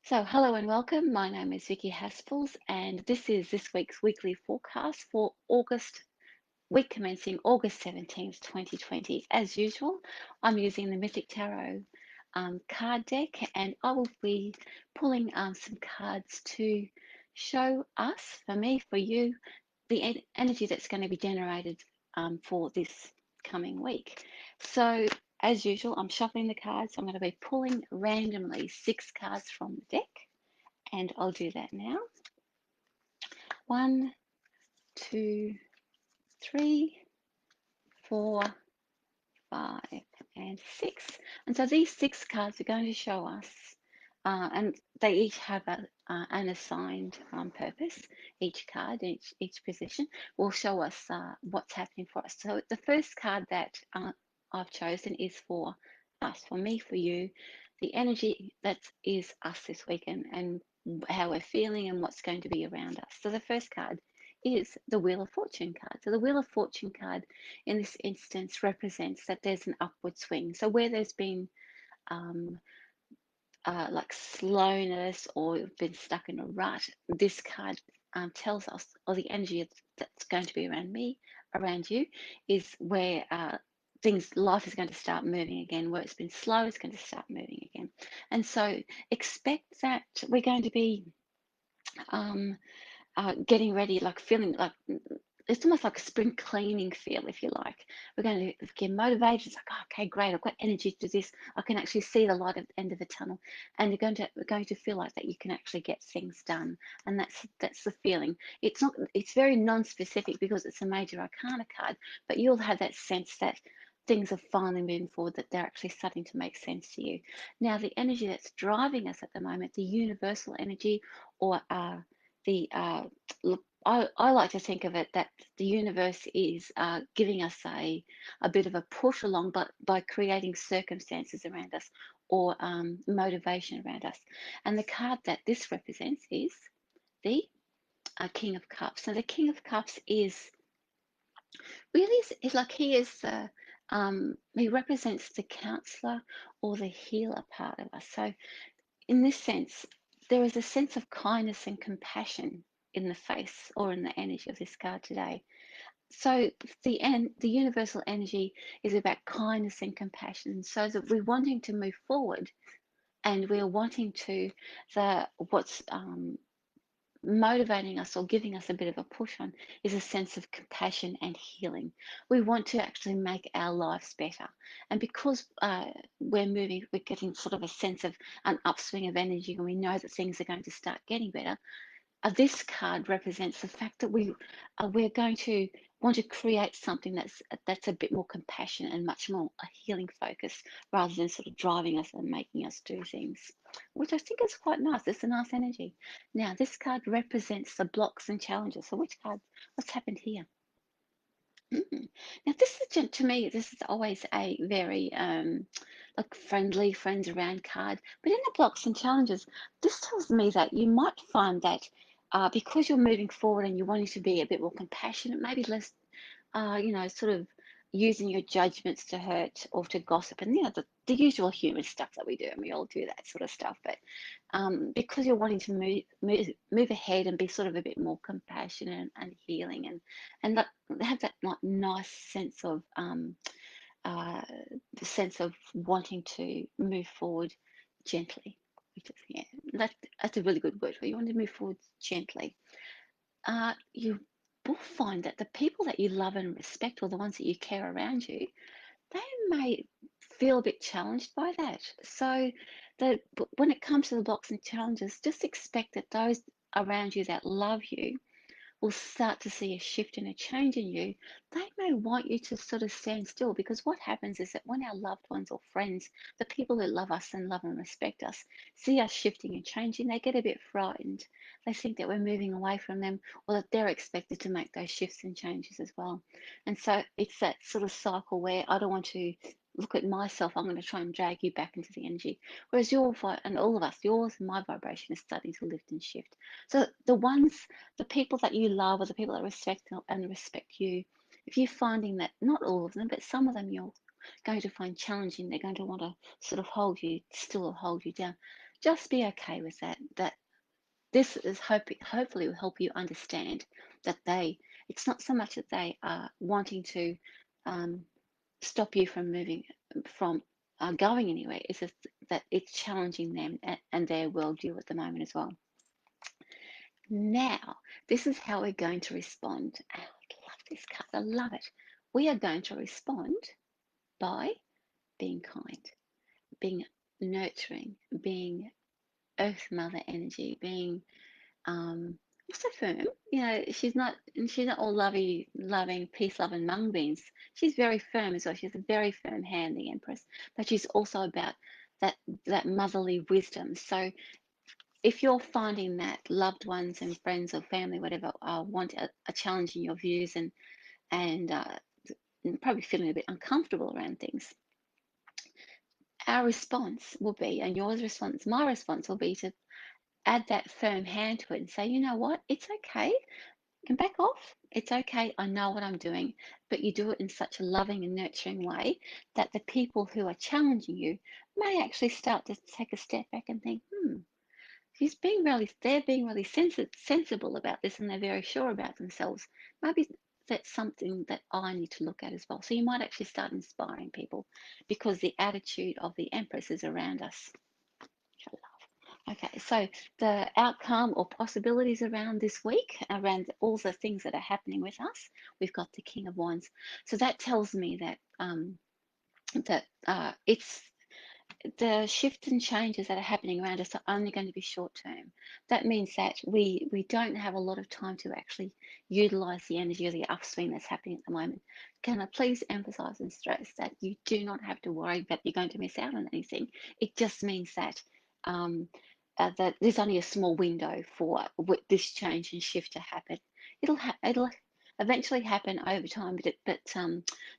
So, hello and welcome. My name is Vicky Haspels, and this is this week's weekly forecast for August, week commencing August 17th, 2020. As usual, I'm using the Mythic Tarot card deck, and I will be pulling some cards to show us, for me, for you, the energy that's going to be generated for this coming week. So, as usual, I'm shuffling the cards. I'm going to be pulling randomly 6 cards from the deck, and I'll do that now. 1, 2, 3, 4, 5, and 6. And so these 6 cards are going to show us, and they each have an assigned purpose. Each card, each position will show us what's happening for us. So the first card that I've chosen is for us, for me, for you, the energy that is us this weekend, and how we're feeling and what's going to be around us. So the first card is the Wheel of Fortune card. So the Wheel of Fortune card in this instance represents that there's an upward swing. So where there's been um, like slowness or you've been stuck in a rut, this card tells us, or the energy that's going to be around me, around you, is where life is going to start moving again. Where it's been slow, it's going to start moving again. And so expect that we're going to be um, getting ready, like feeling like it's almost like a spring cleaning feel, if you like. We're going to get motivated. It's like, oh, okay, great. I've got energy to do this. I can actually see the light at the end of the tunnel, and we're going to feel like that you can actually get things done, and that's the feeling. It's not. It's very non-specific because it's a major arcana card, but you'll have that sense that things are finally moving forward, that they're actually starting to make sense to you. Now, the energy that's driving us at the moment, the universal energy, or the I like to think of it that the universe is giving us a bit of a push along, but by creating circumstances around us, or motivation around us. And the card that this represents is the King of Cups. So the King of Cups is really is like he represents the counselor or the healer part of us. So in this sense, there is a sense of kindness and compassion in the face or in the energy of this card today. So the universal energy is about kindness and compassion. So that we're wanting to move forward, and we're wanting to what's motivating us or giving us a bit of a push on is a sense of compassion and healing. We want to actually make our lives better. And because we're getting sort of a sense of an upswing of energy, and we know that things are going to start getting better, this card represents the fact that we're going to want to create something that's a bit more compassionate and much more a healing focus, rather than sort of driving us and making us do things, which I think is quite nice. It's a nice energy. Now, this card represents the blocks and challenges. So, which card? What's happened here? Now, this is to me. This is always a very like friendly, friends around card. But in the blocks and challenges, this tells me that you might find that because you're moving forward and you're wanting to be a bit more compassionate, maybe less sort of using your judgments to hurt or to gossip, and the usual human stuff that we do, and we all do that sort of stuff. But because you're wanting to move ahead and be sort of a bit more compassionate and healing, and have that like nice uh, sense of wanting to move forward gently. Which is, yeah, that's a really good word for you. You want to move forward gently. You will find that the people that you love and respect, or the ones that you care around you, they may feel a bit challenged by that. So when it comes to the blocks and challenges, just expect that those around you that love you will start to see a shift and a change in you. They may want you to sort of stand still, because what happens is that when our loved ones or friends, the people who love us and love and respect us, see us shifting and changing, they get a bit frightened. They think that we're moving away from them, or that they're expected to make those shifts and changes as well. And so it's that sort of cycle where I don't want to look at myself, I'm going to try and drag you back into the energy. Whereas and all of us, yours and my vibration is starting to lift and shift. So the people that you love, or the people that respect you, if you're finding that not all of them, but some of them you're going to find challenging, they're going to want to sort of hold you still or hold you down, just be okay with that. That this is hopefully will help you understand that it's not so much that they are wanting to um, stop you from moving, from going anywhere. It's just that it's challenging them and their worldview at the moment as well. Now, this is how we're going to respond. Oh, I love this card. I love it. We are going to respond by being kind, being nurturing, being Earth Mother energy, being also firm. She's not all loving, peace, love, and mung beans. She's very firm as well. She's a very firm hand, the Empress, but she's also about that that motherly wisdom. So if you're finding that loved ones and friends or family, whatever, want a challenge in your views and probably feeling a bit uncomfortable around things, our response will be, and yours response, my response will be to add that firm hand to it and say, you know what, it's okay. You can back off. It's okay. I know what I'm doing. But you do it in such a loving and nurturing way that the people who are challenging you may actually start to take a step back and think, they're being really sensible about this and they're very sure about themselves. Maybe that's something that I need to look at as well. So you might actually start inspiring people because the attitude of the Empress is around us. Which I love. Okay, so the outcome or possibilities around this week, around all the things that are happening with us, we've got the King of Wands. So that tells me that it's the shifts and changes that are happening around us are only going to be short term. That means that we don't have a lot of time to actually utilize the energy or the upswing that's happening at the moment. Can I please emphasize and stress that you do not have to worry that you're going to miss out on anything? It just means um, that there's only a small window for this change and shift to happen. It'll eventually happen over time, but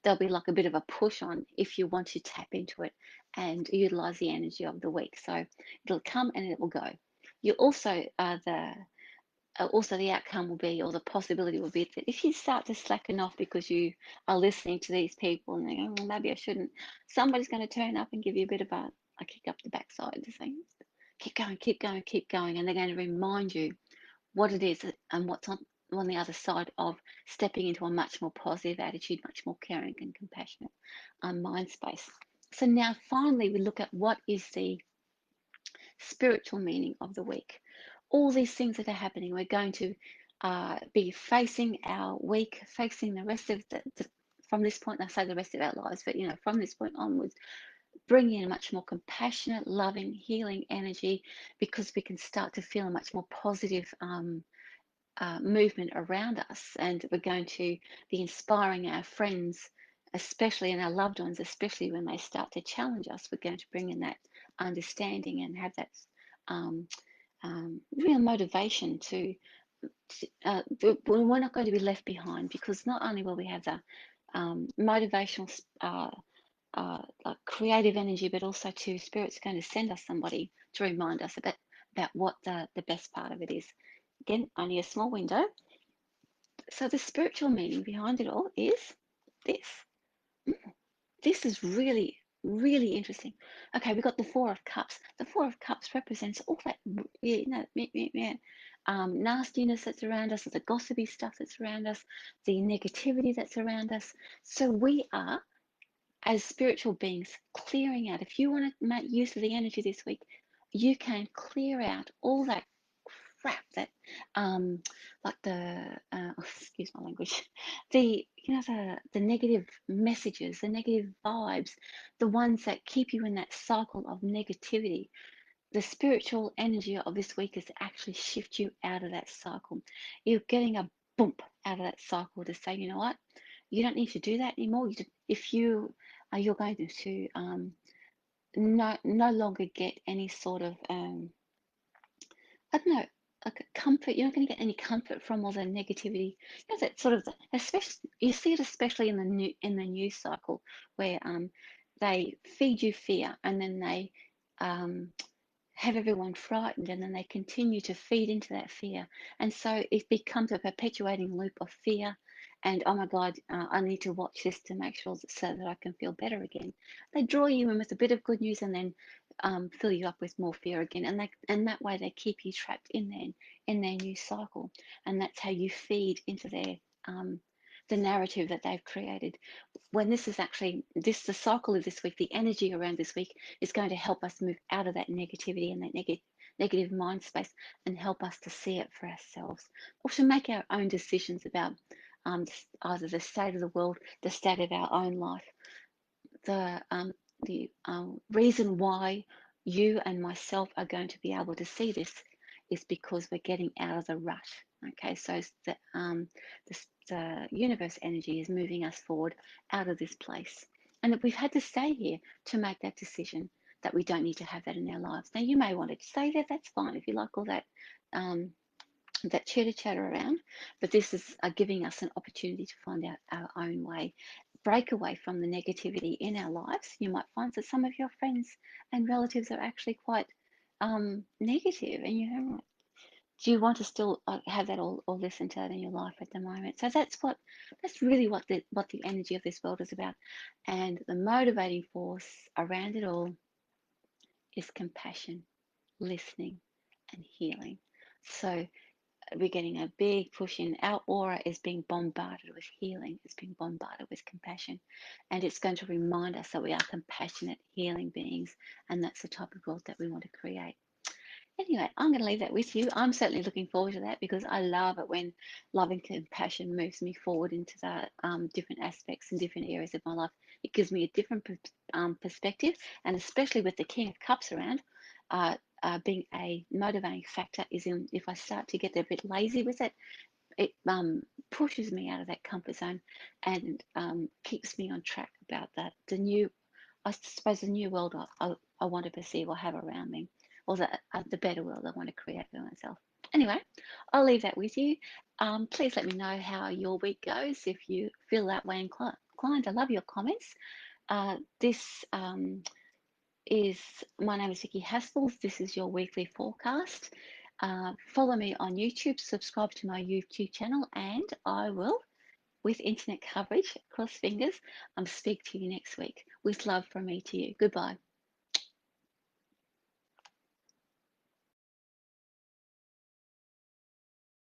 there'll be like a bit of a push on if you want to tap into it and utilize the energy of the week. So it'll come and it will go. You also the outcome will be, or the possibility will be, that if you start to slacken off because you are listening to these people and they go, well, maybe I shouldn't, somebody's going to turn up and give you a bit of a kick up the backside to say, keep going, keep going, keep going, and they're going to remind you what it is and what's on the other side of stepping into a much more positive attitude, much more caring and compassionate mind space. So now finally we look at what is the spiritual meaning of the week. All these things that are happening, we're going to be facing our week, facing the rest of from this point, I say the rest of our lives, but from this point onwards, bringing in a much more compassionate, loving, healing energy, because we can start to feel a much more positive movement around us, and we're going to be inspiring our friends, especially, and our loved ones, especially when they start to challenge us. We're going to bring in that understanding and have that um, real motivation we're not going to be left behind, because not only will we have the motivational creative energy, but also too, Spirit's going to send us somebody to remind us about what the best part of it is. Again, only a small window. So the spiritual meaning behind it all is this. This is really, really interesting. Okay, we've got the Four of Cups. The Four of Cups represents all that, nastiness that's around us, the gossipy stuff that's around us, the negativity that's around us. So we are, as spiritual beings, clearing out. If you want to make use of the energy this week, you can clear out all that crap that like excuse my language, the negative messages, the negative vibes, the ones that keep you in that cycle of negativity. The spiritual energy of this week is to actually shift you out of that cycle. You're getting a bump out of that cycle to say, you know what, you don't need to do that anymore. If you're going to no longer get any sort of I don't know, like comfort. You're not going to get any comfort from all the negativity. That sort of, especially you see it especially in the news cycle, where they feed you fear, and then they um, have everyone frightened, and then they continue to feed into that fear, and so it becomes a perpetuating loop of fear and oh my God, I need to watch this to make sure so that I can feel better again. They draw you in with a bit of good news and then fill you up with more fear again, and that way they keep you trapped in their new cycle, and that's how you feed into their the narrative that they've created. When this is actually the cycle of this week, the energy around this week is going to help us move out of that negativity and that negative mind space, and help us to see it for ourselves, or to make our own decisions about either the state of the world, the state of our own life. The reason why you and myself are going to be able to see this is because we're getting out of the rut. Okay, so the universe energy is moving us forward out of this place, and that we've had to stay here to make that decision, that we don't need to have that in our lives. Now, you may want to stay there, that's fine if you like all um, that chitter chatter around, but this is giving us an opportunity to find out our own way, break away from the negativity in our lives. You might find that some of your friends and relatives are actually quite negative, and you know, do you want to still have that or listen to that in your life at the moment? So that's really what the energy of this world is about, and the motivating force around it all is compassion, listening, and healing. So we're getting a big push in. Our aura is being bombarded with healing, it's being bombarded with compassion, and it's going to remind us that we are compassionate, healing beings, and that's the type of world that we want to create. Anyway, I'm going to leave that with you. I'm certainly looking forward to that, because I love it when love and compassion moves me forward into the different aspects and different areas of my life. It gives me a different perspective, and especially with the King of Cups around, being a motivating factor is in if I start to get a bit lazy with it, it pushes me out of that comfort zone, and keeps me on track about the new, I suppose, the new world I want to perceive or have around me, or the better world I want to create for myself. Anyway, I'll leave that with you. Please let me know how your week goes if you feel that way inclined. I love your comments. This is My name is Vicky Haspels. This is your weekly forecast. Follow me on YouTube, subscribe to my YouTube channel, and I will, with internet coverage, cross fingers, speak to you next week. With love from me to you. Goodbye.